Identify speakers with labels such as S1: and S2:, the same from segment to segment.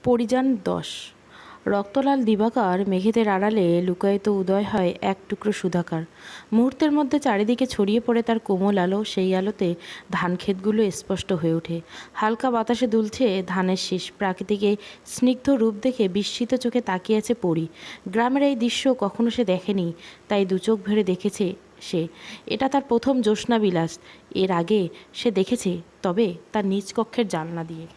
S1: পরিযান ১০। রক্তলাল দিবাকর মেঘেদের আড়ালে লুকায়িত উদয় হয় এক টুকরো সুধাকার। মুহূর্তের মধ্যে চারিদিকে ছড়িয়ে পড়ে তার কোমল আলো। সেই আলোতে ধানক্ষেতগুলো স্পষ্ট হয়ে ওঠে। হালকা বাতাসে দুলছে ধানের শীষ। প্রাকৃতিক এই স্নিগ্ধ রূপ দেখে বিস্মিত চোখে তাকিয়ে আছে পরী। গ্রামের এই দৃশ্য কখনো সে দেখেনি, তাই দুচোখ ভরে দেখেছে সে। এটা তার প্রথম জ্যোৎস্নাবিলাস। এর আগে সে দেখেছে, তবে তার নিজ কক্ষের জানলা দিয়ে।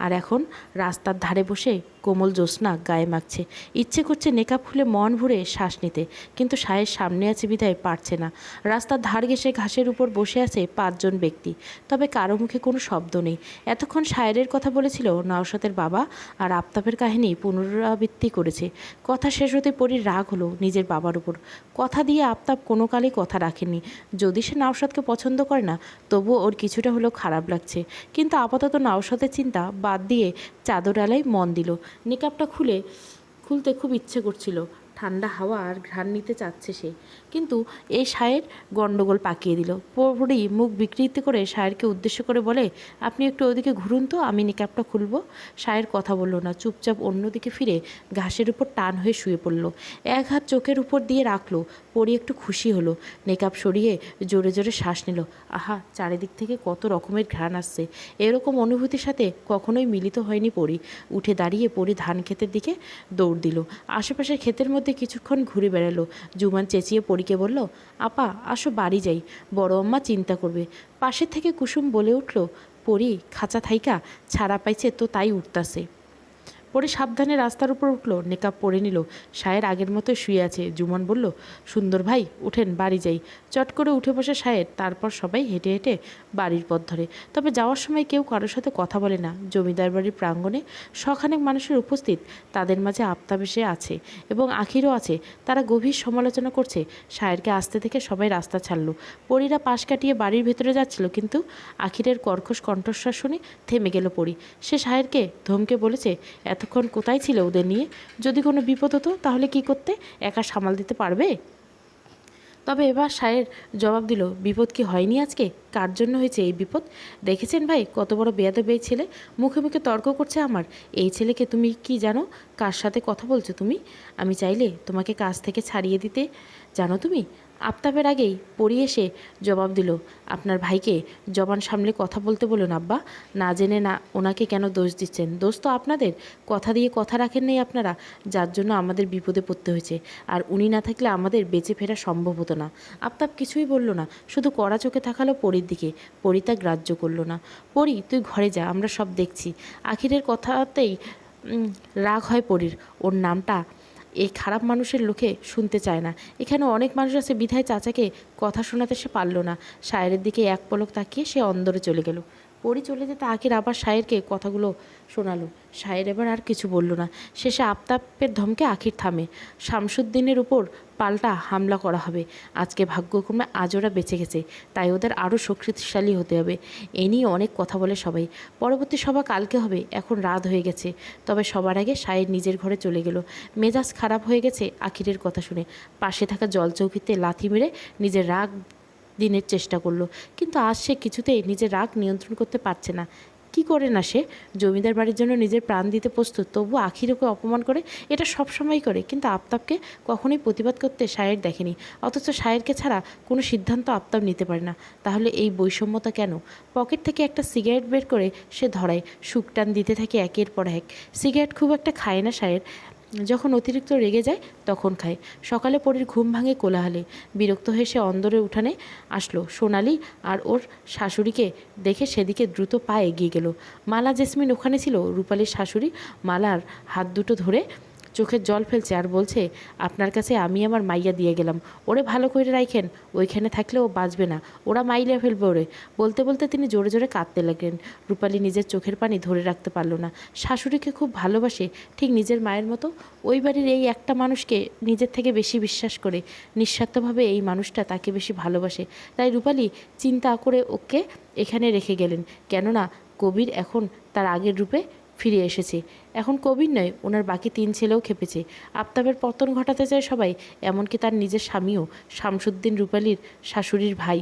S1: আর এখন রাস্তার ধারে বসে কোমল জ্যোৎস্না গায়ে মাখছে। ইচ্ছে করছে নেকাব খুলে মন ভরে শ্বাস নিতে, কিন্তু সায়ের সামনে আছে বিধায় পারছে না। রাস্তার ধার ঘেঁষে ঘাসের উপর বসে আছে ৫ জন ব্যক্তি, তবে কারো মুখে কোনো শব্দ নেই। এতক্ষণ শায়েরের কথা বলেছিল নওশাতের বাবা, আর আফতাবের কাহিনী পুনরাবৃত্তি করেছে। কথা শেষ হতে পরীর রাগ হলো নিজের বাবার উপর। কথা দিয়ে আফতাব কোনো কালেই কথা রাখেনি। যদি সে নওশাদকে পছন্দ করে না, তবুও ওর কিছুটা হলেও খারাপ লাগছে। কিন্তু আপাতত নওশাদের চিন্তা বাদ দিয়ে চাদর আলায় মন দিল। নিকাবটা খুলতে খুব ইচ্ছে করছিল। ঠান্ডা হাওয়া আর ঘ্রাণ নিতে চাচ্ছে সে, কিন্তু এই শায়ের গণ্ডগোল পাকিয়ে দিল। পরী মুখ বিকৃতি করে শায়েরকে উদ্দেশ্য করে বলে, আপনি একটু ওদিকে ঘুরুন তো, আমি নিকাবটা খুলব। শায়ের কথা বলল না, চুপচাপ অন্যদিকে ফিরে ঘাসের উপর টান হয়ে শুয়ে পড়ল। এক হাত চোখের উপর দিয়ে রাখলো। পরী একটু খুশি হলো। নেকাব সরিয়ে জোরে জোরে শ্বাস নিল। আহা, চারিদিক থেকে কত রকমের ঘ্রাণ আসছে। এরকম অনুভূতির সাথে কখনোই মিলিত হয়নি পরী। উঠে দাঁড়িয়ে পরী ধান ক্ষেতের দিকে দৌড় দিল। আশেপাশের ক্ষেতের মধ্যে কিছুক্ষণ ঘুরে বেড়ালো। জুমান চেঁচিয়ে পরীকে বলল, আপা আসো, বাড়ি যাই, বড় আম্মা চিন্তা করবে। পাশের থেকে কুসুম বলে উঠল, পরী খাঁচা থাইকা ছাড়া পাইছে তো তাই উঠতাছে। পরে সাবধানে রাস্তার উপর উঠল, নেকাব পরে নিল। শায়ের আগের মতো শুয়ে আছে। জুমন বলল, সুন্দর ভাই উঠেন, বাড়ি যাই। চট করে উঠে বসে শায়ের। তারপর সবাই হেঁটে হেঁটে বাড়ির পথ ধরে। তবে যাওয়ার সময় কেউ কারোর সাথে কথা বলে না। জমিদার বাড়ির প্রাঙ্গণে শখানেক মানুষের উপস্থিত। তাদের মাঝে আফতাব এসে আছে এবং আখিরও আছে। তারা গভীর সমালোচনা করছে। শায়েরকে আসতে থেকে সবাই রাস্তা ছাড়ল। পরীরা পাশ কাটিয়ে বাড়ির ভেতরে যাচ্ছিল, কিন্তু আখিরের কর্কশ কণ্ঠস্বর শুনে থেমে গেল পরী। সে শায়েরকে ধমকে বলেছে, এতক্ষণ কোথায় ছিল ওদের নিয়ে? যদি কোনো বিপদ হতো তাহলে কি করতে? একা সামাল দিতে পারবে? তবে এবার শায়ের জবাব দিল, বিপদ কি হয়নি আজকে? কার জন্য হয়েছে এই বিপদ? দেখেছেন ভাই, কত বড় বেয়াদব এই ছেলে। মুখে মুখে তর্ক করছে আমার। এই ছেলেকে তুমি কি জানো? কার সাথে কথা বলছো তুমি? আমি চাইলে তোমাকে কাজ থেকে ছাড়িয়ে দিতে, জানো তুমি? আফতাবের আগেই পড়ি এসে জবাব দিল, আপনার ভাইকে জবান সামলে কথা বলতে বলুন আব্বা। না জেনে না ওনাকে কেন দোষ দিচ্ছেন? দোষ তো আপনাদের। কথা দিয়ে কথা রাখেন নাই আপনারা, যার জন্য আমাদের বিপদে পড়তে হয়েছে। আর উনি না থাকলে আমাদের বেঁচে ফেরা সম্ভব হতো না। আফতাব কিছুই বলল না, শুধু কড়া চোখে তাকালো পরীর দিকে। পরী তা গ্রাহ্য করল না। পরী তুই ঘরে যা, আমরা সব দেখছি। আখিরের কথাতেই রাগ হয় পরীর। ওর নামটা এই খারাপ মানুষের লোকে শুনতে চায় না। এখানে অনেক মানুষ আছে বিধায় চাচাকে কথা শোনাতে সে পারল না। শায়েরের দিকে এক পলক তাকিয়ে সে অন্দরে চলে গেল। পরী চলে যেতে আখির আবার শায়েরকে কথাগুলো শোনালো। শায়ের এবার আর কিছু বলল না। শেষে আফতাবের ধমকে আখির থামে। শামসুদ্দিনের উপর পাল্টা হামলা করা হবে। আজকে ভাগ্যক্রমে আজ ওরা বেঁচে গেছে, তাই ওদের আরও শক্তিশালী হতে হবে। এ নিয়ে অনেক কথা বলে সবাই। পরবর্তী সভা কালকে হবে। এখন রাত হয়ে গেছে। তবে সবার আগে শায়ের নিজের ঘরে চলে গেল। মেজাজ খারাপ হয়ে গেছে আখিরের কথা শুনে। পাশে থাকা জলচৌকিতে লাথি মেরে নিজের রাগ দিনের চেষ্টা করলো, কিন্তু আজ সে কিছুতেই নিজের রাগ নিয়ন্ত্রণ করতে পারছে না। কি করে না সে? জমিদার বাড়ির জন্য নিজের প্রাণ দিতে প্রস্তুত, তবু আখিরকে অপমান করে। এটা সবসময় করে, কিন্তু আফতাবকে কখনোই প্রতিবাদ করতে শায়ের দেখেনি। অথচ শায়েরকে ছাড়া কোনো সিদ্ধান্ত আফতাব নিতে পারে না। তাহলে এই বৈষম্যতা কেন? পকেট থেকে একটা সিগারেট বের করে সে ধরায়। শুকটান দিতে থাকে একের পর এক। সিগারেট খুব একটা খায় না শায়ের। যখন অতিরিক্ত রেগে যায় তখন খায়। সকালে পরীর ঘুম ভাঙে কোলাহলে। বিরক্ত হয়ে সে অন্দরের উঠানে আসলো। সোনালি আর ওর শাশুড়িকে দেখে সেদিকে দ্রুত পা এগিয়ে গেল। মালা জেসমিন ওখানে ছিল। রূপালীর শাশুড়ি মালার হাত দুটো ধরে চোখের জল ফেলছে আর বলছে, আপনার কাছে আমি আমার মাইয়া দিয়ে গেলাম, ওরে ভালো করে রাখেন। ওইখানে থাকলে ও বাঁচবে না, ওরা মাইলে ফেলবে ওরে। বলতে বলতে তিনি জোরে জোরে কাঁদতে লাগলেন। রূপালী নিজের চোখের পানি ধরে রাখতে পারল না। শাশুড়িকে খুব ভালোবাসে, ঠিক নিজের মায়ের মতো। ওই বাড়ির এই একটা মানুষকে নিজের থেকে বেশি বিশ্বাস করে। নিঃস্বার্থভাবে এই মানুষটা তাকে বেশি ভালোবাসে। তাই রূপালী চিন্তা করে ওকে এখানে রেখে গেলেন। কেননা কবির এখন তার আগের রূপে ফিরে এসেছে। এখন কবির নয়, ওনার বাকি 3 ছেলেও খেপেছে। আফতাবের পতন ঘটাতে চায় সবাই, এমনকি তার নিজের স্বামীও, শামসুদ্দিন রূপালীর শাশুড়ির ভাই।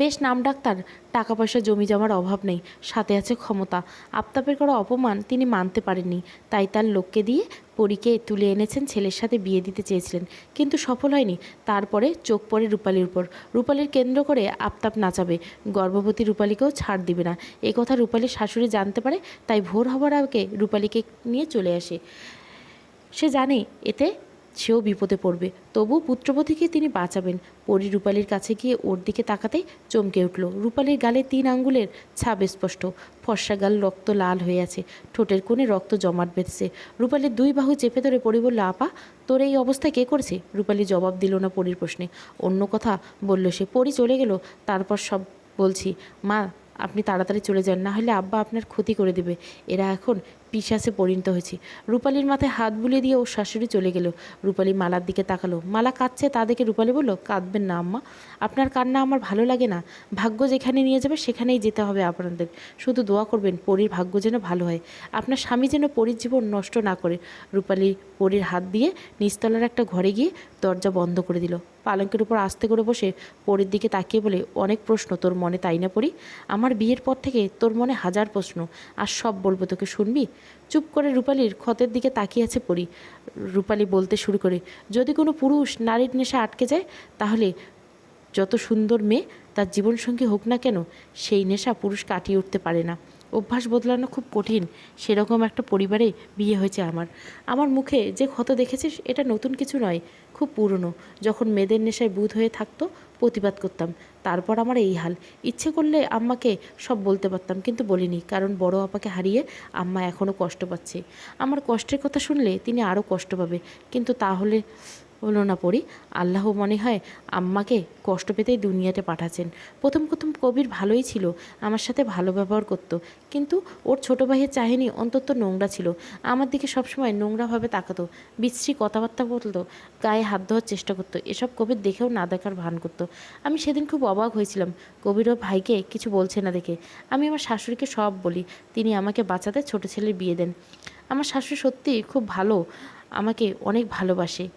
S1: বেশ নামডাক তার, টাকা পয়সা জমি জমার অভাব নেই, সাথে আছে ক্ষমতা। আফতাবের করা অপমান তিনি মানতে পারেননি, তাই তার লোককে দিয়ে পরীকে তুলে এনেছেন, ছেলের সাথে বিয়ে দিতে চেয়েছিলেন, কিন্তু সফল হয়নি। তারপরে চোখ পড়ে রূপালীর উপর। রূপালীর কেন্দ্র করে আফতাব নাচাবে, গর্ভবতী রূপালীকেও ছাড় দিবে না। এই কথা রূপালীর শাশুড়ি জানতে পারে, তাই ভোর হবার আগে রূপালীকে নিয়ে চলে আসে। সে জানে এতে সেও বিপদে পড়বে, তবু পুত্রবধূকে তিনি বাঁচাবেন। পরী রূপালীর কাছে গিয়ে ওর দিকে তাকাতেই চমকে উঠল। রূপালীর গালে 3 আঙ্গুলের ছাপ স্পষ্ট, ফর্সা গাল রক্ত লাল হয়ে আছে, ঠোঁটের কোণে রক্ত জমাট বেঁধেছে। রূপালীর 2 বাহু চেপে ধরে পরী বলল, আপা, তোর এই অবস্থা কে করেছে? রূপালী জবাব দিল না পরীর প্রশ্নে, অন্য কথা বলল সে। পরী চলে গেল। তারপর সব বলছি। মা, আপনি তাড়াতাড়ি চলে যান, না হলে আব্বা আপনার ক্ষতি করে দেবে। এরা এখন পিশাচে পরিণত হয়েছে। রূপালীর মাথায় হাত বুলিয়ে দিয়ে ওর শাশুড়ি চলে গেল। রূপালী মালার দিকে তাকালো। মালা কাঁদছে, তা দেখে রূপালী বলল, কাঁদবেন না আম্মা, আপনার কান্না আমার ভালো লাগে না। ভাগ্য যেখানে নিয়ে যাবে সেখানেই যেতে হবে আপনাদের। শুধু দোয়া করবেন পরীর ভাগ্য যেন ভালো হয়, আপনার স্বামী যেন পরীর জীবন নষ্ট না করে। রূপালী পরীর হাত দিয়ে নিচতলার একটা ঘরে গিয়ে দরজা বন্ধ করে দিল। পালঙ্কের উপর আস্তে করে বসে পরীর দিকে তাকিয়ে বলে, অনেক প্রশ্ন তোর মনে, তাই না পরী? আমার বিয়ের পর থেকে তোর মনে হাজার প্রশ্ন, আর সব বলবো তোকে, শুনবি? চুপ করে রূপালীর ক্ষতের দিকে তাকিয়ে আছে পরী। রূপালী বলতে শুরু করে, যদি কোনো পুরুষ নারীর নেশা আটকে যায়, তাহলে যত সুন্দর মেয়ে তার জীবনসঙ্গী হোক না কেন, সেই নেশা পুরুষ কাটিয়ে উঠতে পারে না। অভ্যাস বদলানো খুব কঠিন। সেরকম একটা পরিবারে বিয়ে হয়েছে আমার। আমার মুখে যে ক্ষত দেখেছিস, এটা নতুন কিছু নয়, খুব পুরনো। যখন মেয়েদের নেশায় বুঁদ হয়ে থাকতো, প্রতিবাদ করতাম। তারপর আমার এই হাল। ইচ্ছে করলে আম্মাকে সব বলতে পারতাম, কিন্তু বলিনি, কারণ বড় আপাকে হারিয়ে আম্মা এখনও কষ্ট পাচ্ছে। আমার কষ্টের কথা শুনলে তিনি আরও কষ্ট পাবে, কিন্তু তাহলে হলো না পড়ি। আল্লাহ মনে হয় আম্মাকে কষ্ট পেতেই দুনিয়াতে পাঠাচ্ছেন। প্রথম প্রথম কবির ভালোই ছিল, আমার সাথে ভালো ব্যবহার করত, কিন্তু ওর ছোটো ভাইয়ের চাহিনি অন্তত নোংরা ছিল। আমার দিকে সবসময় নোংরাভাবে তাকাতো, বিশ্রী কথাবার্তা বলতো, গায়ে হাত দেওয়ার চেষ্টা করতো। এসব কবির দেখেও না দেখার ভান করতো। আমি সেদিন খুব অবাক হয়েছিলাম কবির ও ভাইকে কিছু বলছে না দেখে। আমি আমার শাশুড়িকে সব বলি, তিনি আমাকে বাঁচাতে ছোটো ছেলের বিয়ে দেন। আমার শাশুড়ি সত্যিই খুব ভালো, আমাকে অনেক ভালোবাসে।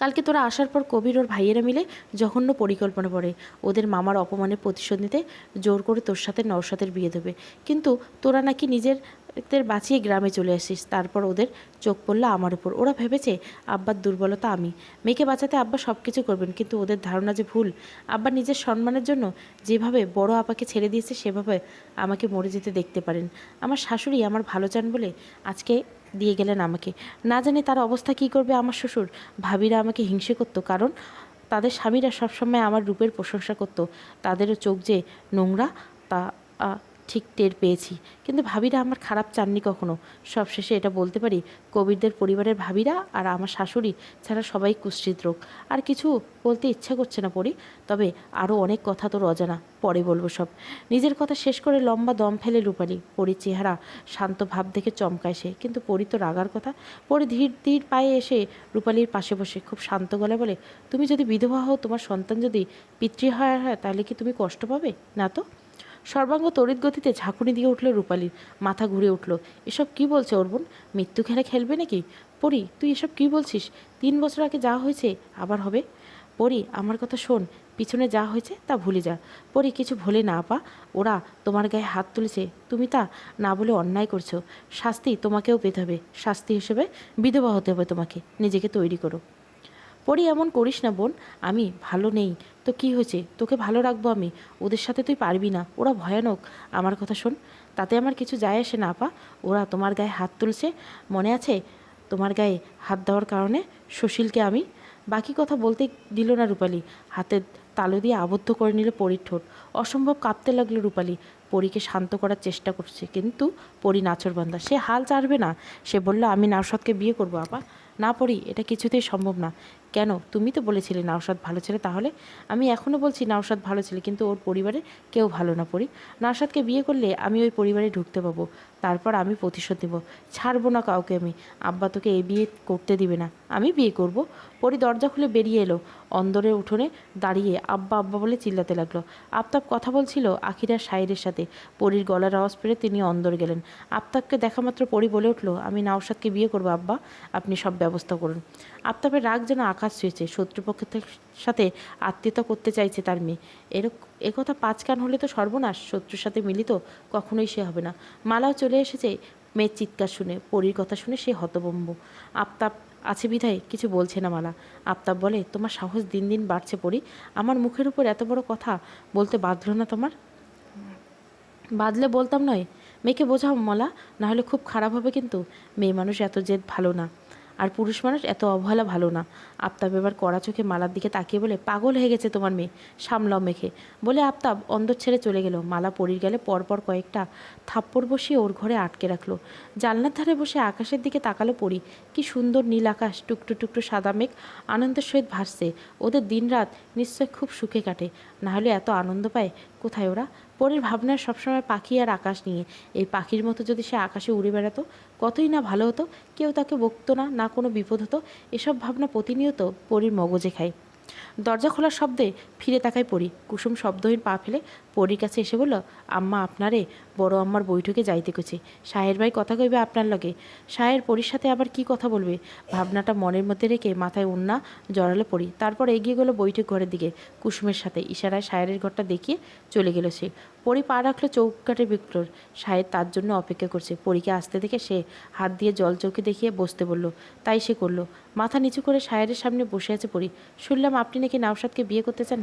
S1: কালকে তোরা আসার পর কবির ওর ভাইয়েরা মিলে জঘন্য পরিকল্পনা করে ওদের মামার অপমানের প্রতিশোধ নিতে জোর করে তোর সাথে নওশাদের বিয়ে দেবে। কিন্তু তোরা নাকি নিজেদের বাঁচিয়ে গ্রামে চলে আসিস। তারপর ওদের চোখ পড়লো আমার উপর। ওরা ভেবেছে আব্বার দুর্বলতা আমি। মেয়েকে বাঁচাতে আব্বা সব কিছু করবেন, কিন্তু ওদের ধারণা যে ভুল। আব্বা নিজের সম্মানের জন্য যেভাবে বড় আপাকে ছেড়ে দিয়েছে, সেভাবে আমাকে মরে যেতে দেখতে পারেন। আমার শাশুড়ি আমার ভালো চান বলে আজকে দিয়ে গেলেন আমাকে। না জানি তার অবস্থা কী করবে আমার শ্বশুর। ভাবিরা আমাকে হিংসে করতো, কারণ তাদের স্বামীরা সবসময় আমার রূপের প্রশংসা করতো। তাদেরও চোখ যে নোংরা তা ঠিক টের পেয়েছি, কিন্তু ভাবিরা আমার খারাপ চাননি কখনো। সবশেষে এটা বলতে পারি, কবিরদের পরিবারের ভাবিরা আর আমার শাশুড়ি ছাড়া সবাই কুৎসিত রোগ। আর কিছু বলতে ইচ্ছা করছে না পড়ি, তবে আরও অনেক কথা তোর অজানা, পরে বলবো সব। নিজের কথা শেষ করে লম্বা দম ফেলে রূপালী। পরীর চেহারা শান্ত ভাব দেখে চমকায় সে, কিন্তু পরী তো রাগার কথা। পরী ধীর ধীর পায়ে এসে রূপালীর পাশে বসে খুব শান্ত গলায় বলে, তুমি যদি বিধবা হও, তোমার সন্তান যদি পিতৃহারা হয়, তাহলে কি তুমি কষ্ট পাবে না? তো সর্বাঙ্গ তড়িৎ গতিতে ঝাঁকুনি দিয়ে উঠল রূপালীর। মাথা ঘুরে উঠল। এসব কি বলছে ওর বোন? মৃত্যু খেলা খেলবে নাকি? পরি, তুই এসব কি বলছিস? 3 বছর আগে যা হয়েছে আবার হবে? পরি, আমার কথা শোন, পিছনে যা হয়েছে তা ভুলে যা। পরি, কিছু ভুলে না আপা, ওরা তোমার গায়ে হাত তুলেছে, তুমি তা না বলে অন্যায় করছো। শাস্তি তোমাকেও পেতে হবে। শাস্তি হিসেবে বিধবা হতে হবে তোমাকে। নিজেকে তৈরি করো। পরি, এমন করিস না বোন, আমি ভালো নেই তো কি হয়েছে? তোকে ভালো রাখবো আমি, ওদের সাথে তুই পারবি না, ওরা ভয়ানক। আমার কথা শোন, তাতে আমার কিছু যায় আসে না আপা। ওরা তোমার গায়ে হাত তুলছে, মনে আছে? তোমার গায়ে হাত দেওয়ার কারণে সুশীলকে আমি। বাকি কথা বলতে দিল না রূপালী। হাতের তালু দিয়ে আবদ্ধ করে নিল পরীর ঠোঁট। অসম্ভব কাঁপতে লাগলো রূপালী। পরীকে শান্ত করার চেষ্টা করছে, কিন্তু পরী নাছোড়বান্দা, সে হাল ছাড়বে না। সে বলল, আমি নওশাদকে বিয়ে করবো আপা। না পড়ি, এটা কিছুতেই সম্ভব না। কেন? তুমি তো বলেছিলে নওশাদ ভালো ছেলে। তাহলে আমি এখনও বলছি নওশাদ ভালো ছেলে, কিন্তু ওর পরিবারে কেউ ভালো না পড়ি। নওশাদকে বিয়ে করলে আমি ওই পরিবারে ঢুকতে পাবো, তারপর আমি প্রতিশোধ নেব। ছাড়বো না কাউকে আমি। আব্বা তোকে এই বিয়ে করতে দিবে না, আমি বিয়ে করব। পরি দরজা খুলে বেরিয়ে এলো। অন্দরের উঠোনে দাঁড়িয়ে আব্বা আব্বা বলে চিল্লাতে লাগলো। আফতাব কথা বলছিল আখিরার শায়েরের সাথে। পরির গলার আওয়াজ পেরে তিনি অন্দর গেলেন। আফতাবকে দেখা মাত্র পরি বলে উঠল, আমি নওশাদকে বিয়ে করবো আব্বা, আপনি সব ব্যবস্থা করুন। আফতাবের রাগ যেন আকাশ আকাশ ছুঁয়েছে, শত্রুপক্ষের সাথে আত্মীয়তা করতে চাইছে তার মেয়ে। একথা 5 কান হলে তো সর্বনাশ, শত্রুর সাথে মিলিত কখনোই সে হবে না। মালাও চলে এসেছে মেয়ের চিৎকার শুনে, পরীর কথা শুনে সে হতভম্ব। আফতাব আছে বিধায় কিছু বলছে না মালা। আফতাব বলে, তোমার সাহস দিন দিন বাড়ছে পরী, আমার মুখের উপর এত বড় কথা বলতে বাঁধল না তোমার? বাদলে বলতাম নয়, মেয়েকে বোঝাও মালা, নাহলে খুব খারাপ হবে কিন্তু। মেয়ে মানুষ এত জেদ ভালো না, আর পুরুষ মানুষ এত অবহেলা ভালো না। আফতাব এবার কড়া চোখে মালার দিকে তাকিয়ে বলে, পাগল হয়ে গেছে তোমার মেয়ে, সামলাও মেখে। বলে আফতাব অন্দর ছেড়ে চলে গেল। মালা পরীর গেলে পরপর কয়েকটা থাপ্পড় বসিয়ে ওর ঘরে আটকে রাখলো। জানলার ধারে বসে আকাশের দিকে তাকালো পরী। কি সুন্দর নীল আকাশ, টুকরো টুকরো সাদা মেঘ আনন্দের সহিত ভাসছে। ওদের দিনরাত নিশ্চয় খুব সুখে কাটে, নাহলে এত আনন্দ পায় কোথায় ওরা? পরীর ভাবনার সবসময় পাখি আর আকাশ নিয়ে। এই পাখির মতো যদি সে আকাশে উড়ে বেড়াতো কতই না ভালো হতো, কেউ তাকে বকতো না, না কোনো বিপদ হতো। এসব ভাবনা প্রতিনিয়ত পরীর মগজে খায়। দরজা খোলার শব্দে ফিরে তাকায় পরী। কুসুম শব্দহীন পা ফেলে পরীর কাছে এসে বলল, আম্মা আপনারে বড় আম্মার বৈঠকে যাইতে কইছে, সাহের ভাই কথা কইবে আপনার লগে। সাহের পরীর সাথে আবার কি কথা বলবে, ভাবনাটা মনের মধ্যে রেখে মাথায় ওন্না জড়ালে পড়ি। তারপর এগিয়ে গেল বৈঠক ঘরের দিকে। কুসুমের সাথে ইশারায় সাহেরের ঘরটা দেখিয়ে চলে গেল সে। পরী পা রাখলো চৌকাঠের ভিতর। সাহেব তার জন্য অপেক্ষা করছে। পরীকে আসতে দেখে সে হাত দিয়ে জল চৌকি দেখিয়ে বসতে বলল, তাই সে করলো। মাথা নিচু করে সাহেরের সামনে বসে আছে পরী। শুনলাম আপনি নাকি নওশাদকে বিয়ে করতে চান?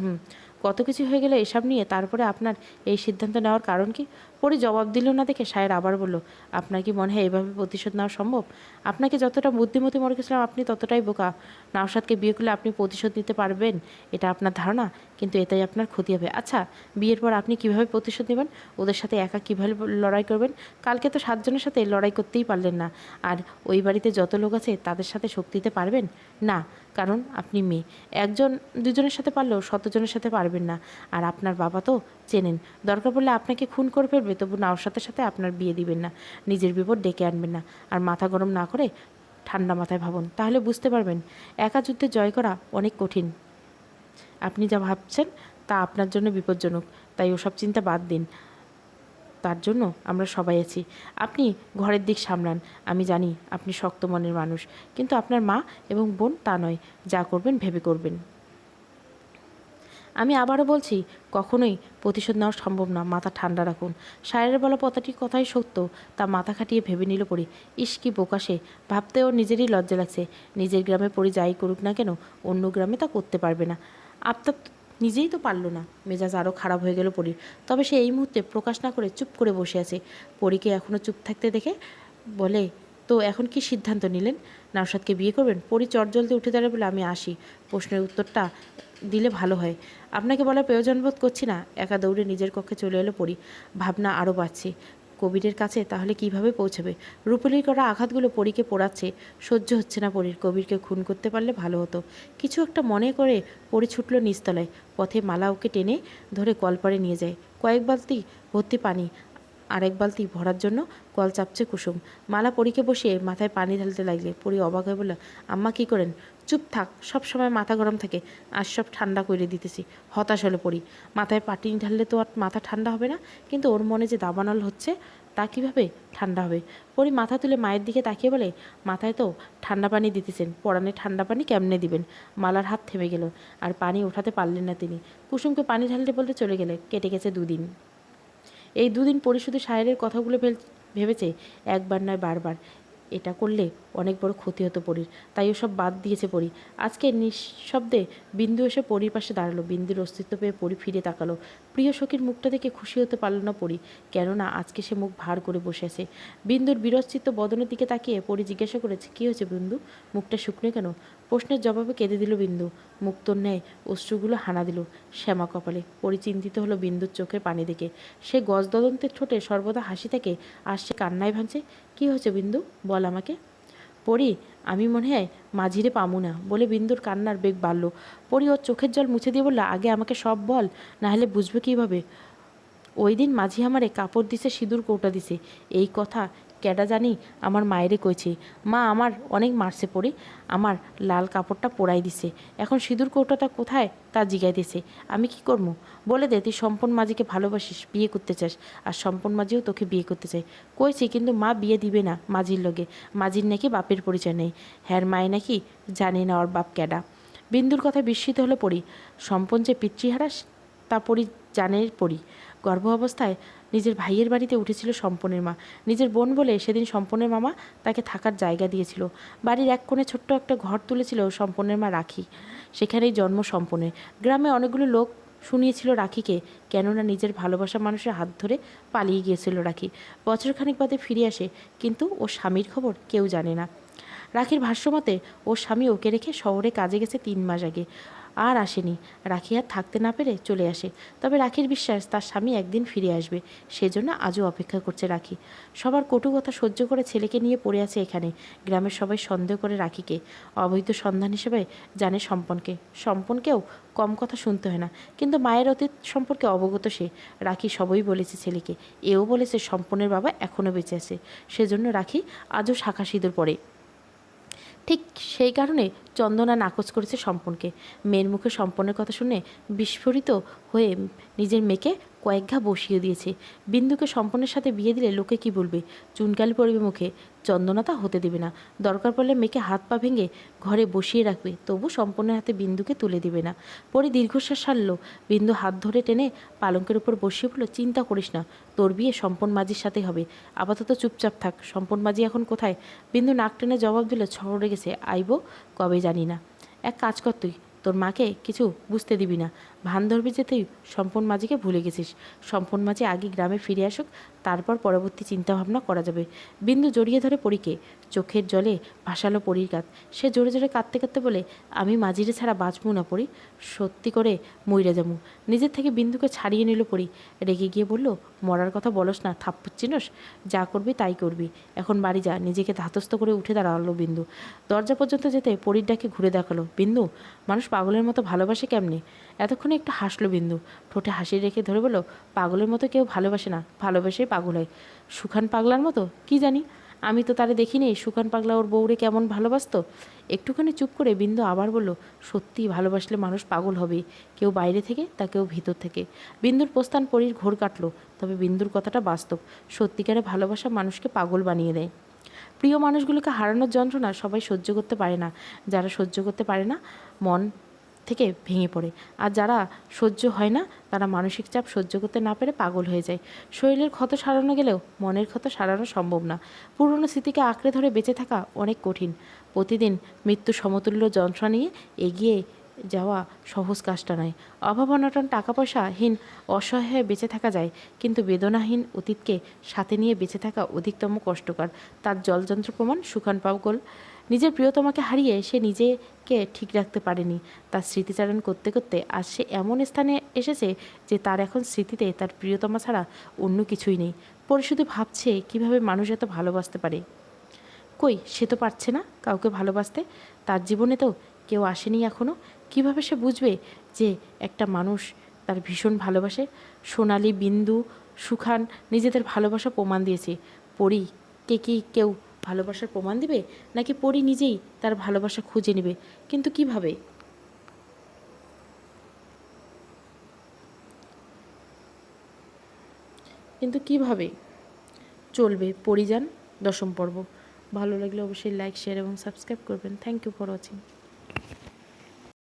S1: কত কিছু হয়ে গেল এসব নিয়ে, তারপরে আপনার এই সিদ্ধান্ত নেওয়ার কারণ কি? পরী জবাব দিল না দেখে সাহের আবার বলল, আপনার কি মনে হয় এভাবে প্রতিশোধ নেওয়া সম্ভব? আপনাকে যতটা বুদ্ধিমতী মনে করেছিলাম আপনি ততটাই বোকা। নওশাদকে বিয়ে করলে আপনি প্রতিশোধ নিতে পারবেন এটা আপনার ধারণা, কিন্তু এটাই আপনার ক্ষতি হবে। আচ্ছা, বিয়ের পর আপনি কিভাবে প্রতিশোধ নেবেন? ওদের সাথে একা কীভাবে লড়াই করবেন? কালকে তো 7 জনের সাথে লড়াই করতেই পারলেন না। আর ওই বাড়িতে যত লোক আছে তাদের সাথে শক্তি দিতে পারবেন না, কারণ আপনি মেয়ে। 1 জন 2 জনের সাথে পারলেও 100 জনের সাথে পারবেন না। আর আপনার বাবা তো চেনেন, দরকার পড়লে আপনাকে খুন করে ফেলবে, তবু নওশাদের সাথে আপনার বিয়ে দিবেন না। নিজের বিপদ ডেকে আনবেন না। আর মাথা গরম না করে ঠান্ডা মাথায় ভাবুন, তাহলে বুঝতে পারবেন একা যুদ্ধে জয় করা অনেক কঠিন। আপনি যা ভাবছেন তা আপনার জন্য বিপজ্জনক, তাই ওসব চিন্তা বাদ দিন। তার জন্য আমরা সবাই আছি। আপনি ঘরের দিক সামলান। আমি জানি আপনি শক্ত মনের মানুষ, কিন্তু আপনার মা এবং বোন তা নয়। যা করবেন ভেবে করবেন। আমি আবারও বলছি, কখনোই প্রতিশোধ নেওয়া সম্ভব না। মাথা ঠান্ডা রাখুন। সায়েরের বলা কথাই সত্য, তা মাথা খাটিয়ে ভেবে নিল পড়ি। ইস কি বোকা সে, ভাবতে ওর নিজেরই লজ্জা লাগছে। নিজের গ্রামে পড়ি যাই করুক না কেন, অন্য গ্রামে তা করতে পারবে না। আফতাব নিজেই তো পারল না। মেজাজ আরও খারাপ হয়ে গেল পরীর। তবে সে এই মুহূর্তে প্রকাশ না করে চুপ করে বসে আছে। পরীকে এখনও চুপ থাকতে দেখে বলে, তো এখন কি সিদ্ধান্ত নিলেন? নওশাদকে বিয়ে করবেন? পরী চটজলদি উঠে দাঁড়ায় বলে, আমি আসি। প্রশ্নের উত্তরটা দিলে ভালো হয়। আপনাকে বলার প্রয়োজন বোধ করছি না। একা দৌড়ে নিজের কক্ষে চলে এলো পরী। ভাবনা আরও বাড়ছে। কবিরের কাছে তাহলে কিভাবে পৌঁছাবে? রূপলির করা আঘাতগুলো পরীকে পোড়াচ্ছে। সহ্য হচ্ছে না পরীর। কবিরকে খুন করতে পারলে ভালো হতো। কিছু একটা মনে করে পরী ছুটল নিচতলায়। পথে মালা ওকে টেনে ধরে কলপাড়ে নিয়ে যায়। কয়েক বালতি ভর্তি পানি, আরেক বালতি ভরার জন্য কল চাপছে কুসুম। মালা পরীকে বসিয়ে মাথায় পানি ঢালতে লাগলে। পরী অবাক হয়ে বলল, আম্মা কী করেন? চুপ থাক, সব সময় মাথা গরম থাকে, আজ সব ঠান্ডা করে দিতেছি। হতাশ হলে পড়ি। মাথায় পানি ঢাললে তো আর মাথা ঠান্ডা হবে না, কিন্তু ওর মনে যে দাবানল হচ্ছে তা কীভাবে ঠান্ডা হবে? পরী মাথা তুলে মায়ের দিকে তাকিয়ে বলে, মাথায় তো ঠান্ডা পানি দিতেছেন, পরানে ঠান্ডা পানি কেমনে দিবেন? মালার হাত থেমে গেল, আর পানি ওঠাতে পারলেন না তিনি। কুসুমকে পানি ঢালতে বলতে চলে গেলে। কেটে গেছে 2 দিন। এই 2 দিন পরী শুধু সায়েরের কথাগুলো ভেবেছে, একবার নয় বারবার। এটা করলে অনেক বড় ক্ষতি হতো পরীর, তাই ওসব বাদ দিয়েছে পরী। আজকে নিঃশব্দে বিন্দু এসে পরীর পাশে দাঁড়ালো। বিন্দুর অস্তিত্ব পেয়ে পরী ফিরে তাকালো। প্রিয় সখীর মুখটা দেখে খুশি হতে পারল না পরী, কেননা আজকে সে মুখ ভার করে বসে আছে। বিন্দুর বিরচিত বদনের দিকে তাকিয়ে পরী জিজ্ঞাসা করেছে, কী হয়েছে বিন্দু, মুখটা শুকনো কেন? প্রশ্নের জবাবে কেঁদে দিল বিন্দু। মুক্তোর ন্যায় অশ্রুগুলো হানা দিল শ্যামা কপালে। পরী চিন্তিত হলো বিন্দুর চোখের পানি দেখে। সে গজদদন্তের ঠোঁটে সর্বদা হাসি থাকে, আর সে কান্নায় ভাঙছে। কী হয়েছে বিন্দু, বল আমাকে। পরী, আমি মনে হয় মাঝিরে পামু না, বলে বিন্দুর কান্নার বেগ বাড়ল। পরী ওর চোখের জল মুছে দিয়ে বলল, আগে আমাকে সব বল, না হলে বুঝবে কীভাবে? ওই দিন মাঝি আমারে কাপড় দিছে, সিঁদুর কৌটা দিছে, এই কথা কেডা জানি আমার মায়েরে কইছে। মা আমার অনেক মারছে পড়ি, আমার লাল কাপড়টা পোড়াই দিছে, এখন সিঁদুর কৌটাটা কোথায় তা জিগাই দিছে। আমি কি করবো? বলে দে, তুই সম্পন মাঝিকে ভালোবাসিস, বিয়ে করতে চাস, আর সম্পন মাঝিও তোকে বিয়ে করতে চাই। কইছি, কিন্তু মা বিয়ে দিবে না মাঝির লগে। মাঝির নাকি বাপের পরিচয় নেই, হ্যার মায়ে নাকি জানে না ওর বাপ কেডা। বিন্দুর কথায় বিস্মিত হলো পরি। সম্পন যে পিতৃহারা তা পরি জানে। পরি গর্ভ অবস্থায় নিজের ভাইয়ের বাড়িতে উঠেছিল সম্পনের মা। নিজের বোন বলে সেদিন সম্পনের মামা তাকে থাকার জায়গা দিয়েছিল। বাড়ির এক কোণে ছোট্ট একটা ঘর তুলেছিল সম্পনের মা রাখি। সেখানেই জন্ম সম্পনের। গ্রামে অনেকগুলো লোক শুনিয়েছিল রাখিকে, কেননা নিজের ভালোবাসা মানুষের হাত ধরে পালিয়ে গিয়েছিল রাখি। বছরখানেক বাদে ফিরে আসে, কিন্তু ওর স্বামীর খবর কেউ জানে না। রাখির ভাষ্যমতে ওর স্বামী ওকে রেখে শহরে কাজে গেছে 3 মাস আগে, আর আসেনি। রাখি আর থাকতে না পেরে চলে আসে। তবে রাখির বিশ্বাস তার স্বামী একদিন ফিরে আসবে, সেজন্য আজও অপেক্ষা করছে রাখি। সবার কটু কথা সহ্য করে ছেলেকে নিয়ে পড়ে আছে এখানে। গ্রামের সবাই সন্দেহ করে রাখিকে, অবৈধ সন্ধান হিসেবে জানে সম্পনকে। সম্পনকেও কম কথা শুনতে হয় না, কিন্তু মায়ের অতীত সম্পর্কে অবগত সে। রাখি সবই বলেছে ছেলেকে, এও বলেছে সম্পনের বাবা এখনও বেঁচে আছে, সেজন্য রাখি আজও শাঁখা সিঁদুর পরে। ঠিক সেই কারণে চন্দনা নাকচ করেছে সম্পনকে। মেয়ের মুখে সম্পনের কথা শুনে বিস্ফোরিত হয়ে নিজের মেয়েকে কয়েক ঘা বসিয়ে দিয়েছে। বিন্দুকে সম্পনের সাথে বিয়ে দিলে লোকে কি বলবে, চুনকালি পড়বে মুখে। চন্দনা তা হতে দেবে না। দরকার পড়লে মেয়েকে হাত পা ভেঙে ঘরে বসিয়ে রাখবে, তবু সম্পনের হাতে বিন্দুকে তুলে দিবে না। পরে দীর্ঘশ্বাস ছাড়ল। বিন্দু হাত ধরে টেনে পালঙ্কের উপর বসিয়ে বলল, চিন্তা করিস না, তোর বিয়ে সম্পন মাঝির সাথে হবে। আপাতত চুপচাপ থাক। সম্পন মাঝি এখন কোথায়? বিন্দু নাক টেনে জবাব দিল, শহরে গেছে, আইব কবে জানি না। এক কাজ কর, তুই তোর মাকে কিছু বুঝতে দিবি না। ভান ধরবি যে তুই সম্পন মাঝিকে ভুলে গেছিস। সম্পন মাঝি আগে গ্রামে ফিরে আসুক, তারপর পরবর্তী চিন্তাভাবনা করা যাবে। বিন্দু জড়িয়ে ধরে পরীকে, চোখের জলে ভাসালো পরীর কাঁধ। সে জোরে জোরে কাঁদতে কাঁদতে বলে, আমি মাঝিরে ছাড়া বাঁচবো না পরী, সত্যি করে মইরা যাবো। নিজের থেকে বিন্দুকে ছাড়িয়ে নিল পরী। রেগে গিয়ে বলল, মরার কথা বলস না, থাপ্পড় চিনস, যা করবি তাই করবি, এখন বাড়ি যা। নিজেকে ধাতস্থ করে উঠে দাঁড়ালো বিন্দু। দরজা পর্যন্ত যেতে পরীর ডাকে ঘুরে দেখালো। বিন্দু, মানুষ পাগলের মতো ভালোবাসে কেমনে? এতক্ষণে একটু হাসলো বিন্দু, ঠোঁটে হাসি রেখে ধরে বলল, পাগলের মতো কেউ ভালোবাসে না, ভালোবেসেই পাগল হয়। সুখান পাগলার মতো? কি জানি, আমি তো তারে দেখিনি। সুখান পাগলা ওর বউরে কেমন ভালোবাসতো। একটুখানি চুপ করে বিন্দু আবার বলল, সত্যিই ভালোবাসলে মানুষ পাগল হবে, কেউ বাইরে থেকে তা কেউ ভিতর থেকে। বিন্দুর প্রস্থান পরীর ঘোর কাটল। তবে বিন্দুর কথাটা বাস্তব। সত্যিকারে ভালোবাসা মানুষকে পাগল বানিয়ে দেয়। প্রিয় মানুষগুলোকে হারানোর যন্ত্রণা সবাই সহ্য করতে পারে না। যারা সহ্য করতে পারে না, মন থেকে ভেঙে পড়ে। আর যারা সহ্য হয় না, তারা মানসিক চাপ সহ্য করতে না পেরে পাগল হয়ে যায়। শরীরের ক্ষত সারানো গেলেও মনের ক্ষত সারানো সম্ভব না। পুরনো স্মৃতিকে আঁকড়ে ধরে বেঁচে থাকা অনেক কঠিন। প্রতিদিন মৃত্যু সমতুল্য যন্ত্রণা নিয়ে এগিয়ে যাওয়া সহজ কাজটা নয়। অভাব অনটন, টাকা পয়সাহীন অসহায় হয়ে বেঁচে থাকা যায়, কিন্তু বেদনাহীন অতীতকে সাথে নিয়ে বেঁচে থাকা অধিকতম কষ্টকর। তার জলযন্ত্র প্রমাণ সুখান পাগল। নিজের প্রিয়তমাকে হারিয়ে সে নিজেকে ঠিক রাখতে পারেনি। তার স্মৃতিচারণ করতে করতে আজ সে এমন স্থানে এসেছে যে তার এখন স্মৃতিতে তার প্রিয়তমা ছাড়া অন্য কিছুই নেই। পরে শুধু ভাবছে কিভাবে মানুষ এত ভালোবাসতে পারে। কই, সে তো পারছে না কাউকে ভালোবাসতে। তার জীবনে তো কেউ আসেনি এখনও। কিভাবে সে বুঝবে যে একটা মানুষ তার ভীষণ ভালোবাসে? সোনালি, বিন্দু, সুখান নিজেদের ভালোবাসা প্রমাণ দিয়েছে। পরী কে কি কেউ ভালোবাসার প্রমাণ দিবে, নাকি পরী নিজেই তার ভালোবাসা খুঁজে নেবে? কিন্তু কিভাবে? কিন্তু কিভাবে চলবে পরিযান 10ম পর্ব। ভালো লাগলে অবশ্যই লাইক, শেয়ার এবং সাবস্ক্রাইব করবেন। Thank you for watching.